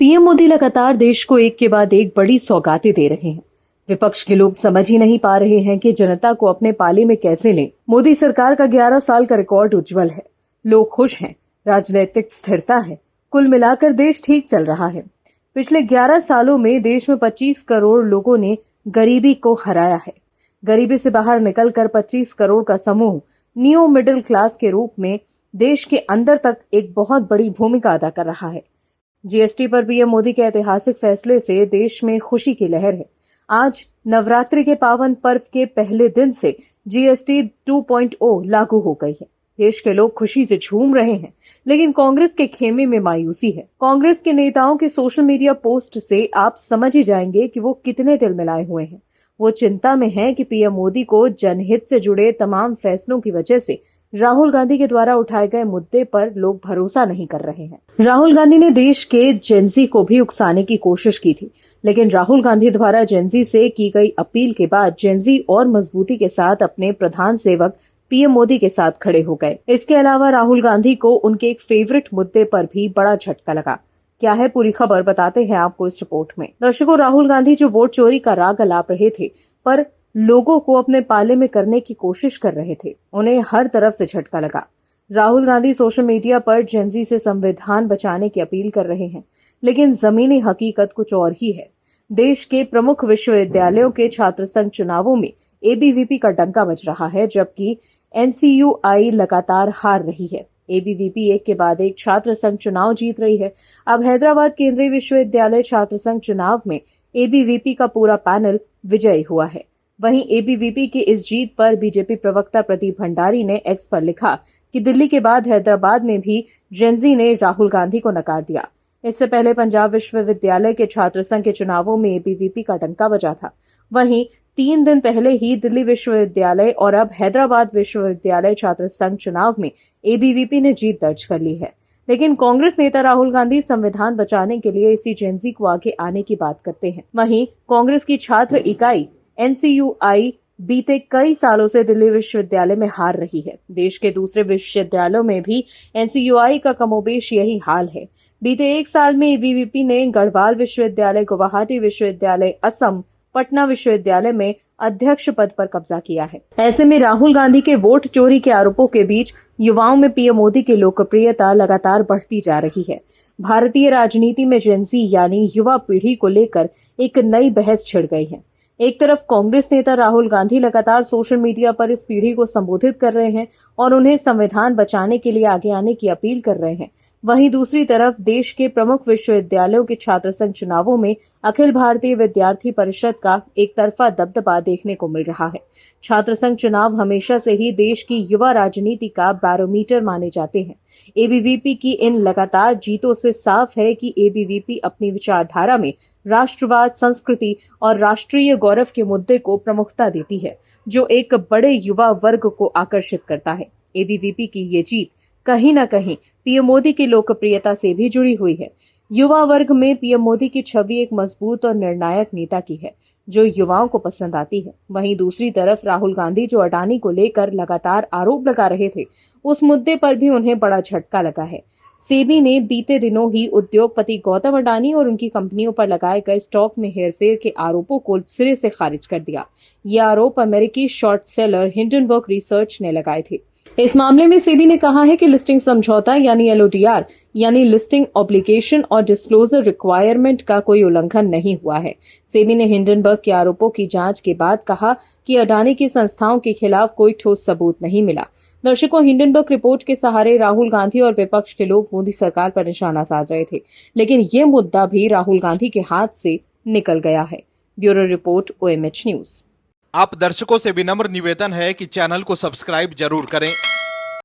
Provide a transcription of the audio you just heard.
PM Modi लगातार देश को एक के बाद एक बड़ी सौगातें दे रहे हैं। विपक्ष के लोग समझ ही नहीं पा रहे हैं कि जनता को अपने पाले में कैसे लें। मोदी सरकार का 11 साल का रिकॉर्ड उज्जवल है। लोग खुश हैं, राजनीतिक स्थिरता है, कुल मिलाकर देश ठीक चल रहा है। पिछले 11 सालों में देश में 25 करोड़ लोगों ने गरीबी को हराया है। गरीबी से बाहर निकलकर 25 करोड़ का समूह न्यू मिडिल क्लास के रूप में देश के अंदर तक एक बहुत बड़ी भूमिका अदा कर रहा है। जीएसटी पर पीएम मोदी के ऐतिहासिक फैसले से देश में खुशी की लहर है। आज नवरात्रि के पावन पर्व के पहले दिन से जीएसटी 2.0 लागू हो गई है। देश के लोग खुशी से झूम रहे हैं, लेकिन कांग्रेस के खेमे में मायूसी है। कांग्रेस के नेताओं के सोशल मीडिया पोस्ट से आप समझ ही जाएंगे कि वो कितने तिलमिलाए हुए हैं। वो चिंता में हैं कि पीएम मोदी को जनहित से जुड़े तमाम फैसलों की वजह से राहुल गांधी के द्वारा उठाए गए मुद्दे पर लोग भरोसा नहीं कर रहे हैं। राहुल गांधी ने देश के जेनजी को भी उकसाने की कोशिश की थी, लेकिन राहुल गांधी द्वारा जेनजी से की गई अपील के बाद जेनजी और मजबूती के साथ अपने प्रधान सेवक पीएम मोदी के साथ खड़े हो गए। इसके अलावा राहुल गांधी को उनके एक फेवरेट मुद्दे पर भी बड़ा झटका लगा। क्या है पूरी खबर, बताते हैं आपको इस रिपोर्ट में। दर्शकों, राहुल गांधी जो वोट चोरी का राग अलाप रहे थे, पर लोगों को अपने पाले में करने की कोशिश कर रहे थे, उन्हें हर तरफ से झटका लगा। राहुल गांधी सोशल मीडिया पर जेनजी से संविधान बचाने की अपील कर रहे हैं, लेकिन जमीनी हकीकत कुछ और ही है। देश के प्रमुख विश्वविद्यालयों के छात्र संघ चुनावों में एबीवीपी का डंका बज रहा है, जबकि एनसीयूआई लगातार हार रही है। एबीवीपी एक के बाद एक छात्र संघ चुनाव जीत रही है। अब हैदराबाद केंद्रीय विश्वविद्यालय छात्र संघ चुनाव में एबीवीपी का पूरा पैनल विजयी हुआ है। वहीं एबीवीपी की इस जीत पर बीजेपी प्रवक्ता प्रदीप भंडारी ने एक्स पर लिखा कि दिल्ली के बाद हैदराबाद में भी जेनजी ने राहुल गांधी को नकार दिया। इससे पहले पंजाब विश्वविद्यालय के छात्र संघ के चुनावों में एबीवीपी का डंका बजा था। वहीं 3 दिन पहले ही दिल्ली विश्वविद्यालय और अब हैदराबाद विश्वविद्यालय छात्र संघ चुनाव में एबीवीपी ने जीत दर्ज कर ली है। लेकिन कांग्रेस नेता राहुल गांधी संविधान बचाने के लिए इसी जेनजी को आगे आने की बात करते हैं। वहीं कांग्रेस की छात्र इकाई एनसीयूआई बीते कई सालों से दिल्ली विश्वविद्यालय में हार रही है। देश के दूसरे विश्वविद्यालयों में भी एनसीयूआई का कमोबेश यही हाल है। बीते 1 साल में एबीवीपी ने गढ़वाल विश्वविद्यालय, गुवाहाटी विश्वविद्यालय, असम, पटना विश्वविद्यालय में अध्यक्ष पद पर कब्जा किया है। ऐसे में राहुल गांधी के वोट चोरी के आरोपों के बीच युवाओं में पीएम मोदी की लोकप्रियता लगातार बढ़ती जा रही है। भारतीय राजनीति में जेनजी यानी युवा पीढ़ी को लेकर एक नई बहस छिड़ गई है। एक तरफ कांग्रेस नेता राहुल गांधी लगातार सोशल मीडिया पर इस पीढ़ी को संबोधित कर रहे हैं और उन्हें संविधान बचाने के लिए आगे आने की अपील कर रहे हैं। वहीं दूसरी तरफ देश के प्रमुख विश्वविद्यालयों के छात्र संघ चुनावों में अखिल भारतीय विद्यार्थी परिषद का एक तरफा दबदबा देखने को मिल रहा है। छात्र संघ चुनाव हमेशा से ही देश की युवा राजनीति का बैरोमीटर माने जाते हैं। एबीवीपी की इन लगातार जीतों से साफ है कि एबीवीपी अपनी विचारधारा में राष्ट्रवाद, संस्कृति और राष्ट्रीय गौरव के मुद्दे को प्रमुखता देती है, जो एक बड़े युवा वर्ग को आकर्षित करता है। एबीवीपी की ये जीत कहीं न कहीं पीएम मोदी की लोकप्रियता से भी जुड़ी हुई है। युवा वर्ग में पीएम मोदी की छवि एक मजबूत और निर्णायक नेता की है, जो युवाओं को पसंद आती है। वहीं दूसरी तरफ राहुल गांधी जो अडानी को लेकर लगातार आरोप लगा रहे थे, उस मुद्दे पर भी उन्हें बड़ा झटका लगा है। सेबी ने बीते दिनों ही उद्योगपति गौतम अडानी और उनकी कंपनियों पर लगाए गए स्टॉक में हेरफेर के आरोपों को सिरे से खारिज कर दिया। ये आरोप अमेरिकी शॉर्ट सेलर हिंडनबर्ग रिसर्च ने लगाए थे। इस मामले में सेबी ने कहा है कि लिस्टिंग समझौता यानी एलओडीआर यानी लिस्टिंग ऑब्लिगेशन और डिस्क्लोजर रिक्वायरमेंट का कोई उल्लंघन नहीं हुआ है। सेबी ने हिंडनबर्ग के आरोपों की जांच के बाद कहा कि अडानी की संस्थाओं के खिलाफ कोई ठोस सबूत नहीं मिला। दर्शकों, हिंडनबर्ग रिपोर्ट के सहारे राहुल गांधी और विपक्ष के लोग मोदी सरकार पर निशाना साध रहे थे, लेकिन ये मुद्दा भी राहुल गांधी के हाथ से निकल गया है। Bureau report, OMH news. आप दर्शकों से विनम्र निवेदन है कि चैनल को सब्सक्राइब जरूर करें